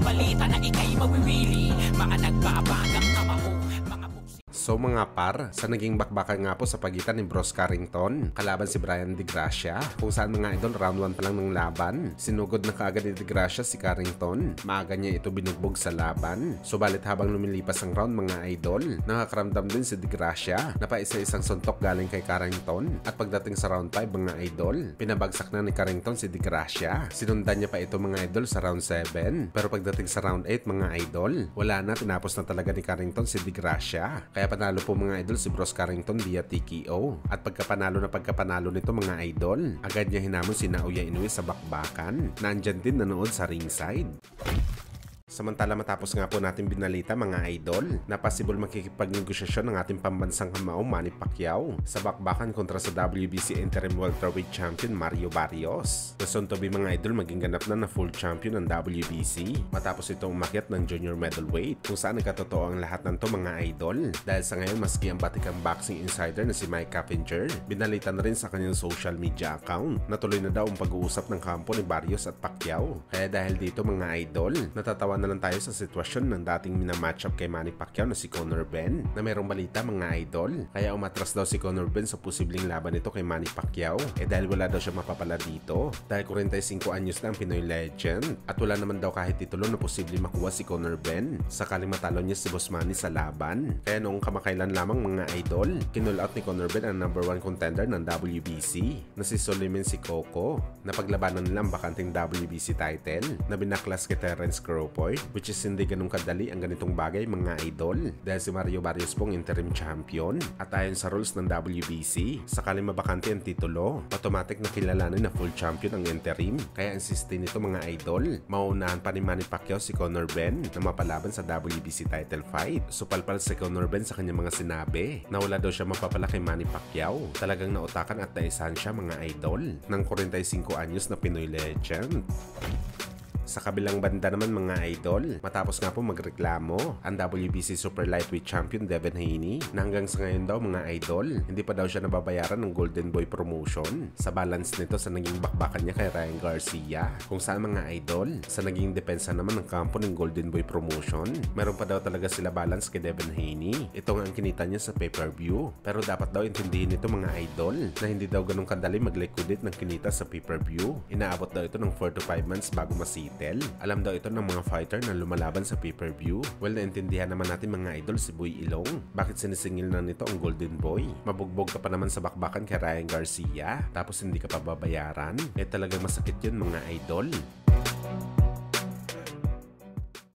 balita na ika'y mawiwili. Mga nagbabagang kamao, mga So mga par, sa naging bakbakan nga po sa pagitan ni Bros Carrington kalaban si Brian De Gracia, kung saan mga idol round 1 pa lang ng laban, sinugod na kaagad ni De Gracia si Carrington. Maaga niya ito binugbog sa laban. Subalit habang lumilipas ang round mga idol, nakakaramdam din si De Gracia na pa isa-isang suntok galing kay Carrington. At pagdating sa round 5 mga idol, pinabagsak na ni Carrington si De Gracia. Sinundan niya pa ito mga idol sa round 7. Pero pagdating sa round 8 mga idol, wala na, tinapos na talaga ni Carrington si De Gracia. Kaya panalo po mga idol si Bros Carrington via TKO. At pagkapanalo nito mga idol, agad niya hinamon si Naoya Inoue sa bakbakan. Nandyan din nanood sa ringside. Samantala matapos nga po natin binalita mga idol na possible makikipagnegosasyon ng ating pambansang kamao Manny Pacquiao sa bakbakan kontra sa WBC Interim Welterweight Champion Mario Barrios. The soon to be mga idol maging ganap na full champion ng WBC matapos itong umakyat ng junior middleweight, kung saan nagkatotoo ang lahat ng to mga idol. Dahil sa ngayon maski ang batikang boxing insider na si Mike Caffinger, binalita na rin sa kanyang social media account na tuloy na daw ang pag-uusap ng kampo ni Barrios at Pacquiao. Kaya dahil dito mga idol, natatawa na lang tayo sa sitwasyon ng dating minamatchup kay Manny Pacquiao na si Conor Benn na mayroong balita mga idol. Kaya umatras daw si Conor Benn sa posibleng laban nito kay Manny Pacquiao dahil wala daw siya mapapala dito dahil 45 anyos na ang Pinoy legend at wala naman daw kahit titulo na posible makuha si Conor Benn sakaling matalo niya si Boss Manny sa laban. Kaya noong kamakailan lamang mga idol, kinull out ni Conor Benn ang number 1 contender ng WBC na si Suleiman Sissoko na paglabanan nila ang bakanting WBC title na binaklas kay Terence Crawford, which is hindi ganun kadali ang ganitong bagay mga idol dahil si Mario Barrios pong interim champion at ayon sa rules ng WBC, sakaling mabakante ang titulo, automatic na kilalanin na full champion ang interim. Kaya insiste nito mga idol, maunahan pa ni Manny Pacquiao si Conor Benn na mapalaban sa WBC title fight. Supalpal si Conor Benn sa kanyang mga sinabi na wala daw siya mapapala kay Manny Pacquiao. Talagang nautakan at naisahan siya mga idol ng 45 anyos na Pinoy legend. Sa kabilang banda naman mga idol, matapos nga po magreklamo ang WBC Super Lightweight Champion Devin Haney na hanggang sa ngayon daw mga idol, hindi pa daw siya nababayaran ng Golden Boy promotion sa balance nito sa naging bakbakan niya kay Ryan Garcia. Kung saan mga idol, sa naging depensa naman ng kampo ng Golden Boy promotion, meron pa daw talaga sila balance kay Devin Haney. Ito nga ang kinita niya sa pay-per-view. Pero dapat daw intindihin nito mga idol na hindi daw ganun kadali mag-liquidate ng kinita sa pay-per-view. Inaabot daw ito ng 4 to 5 months bago masita. Alam daw ito ng mga fighter na lumalaban sa pay-per-view. Well, naintindihan naman natin mga idol si Boy Ilong. Bakit sinisingil na nito ang Golden Boy? Mabugbog ka pa naman sa bakbakan kay Ryan Garcia, tapos hindi ka pa babayaran? Talagang masakit yun mga idol.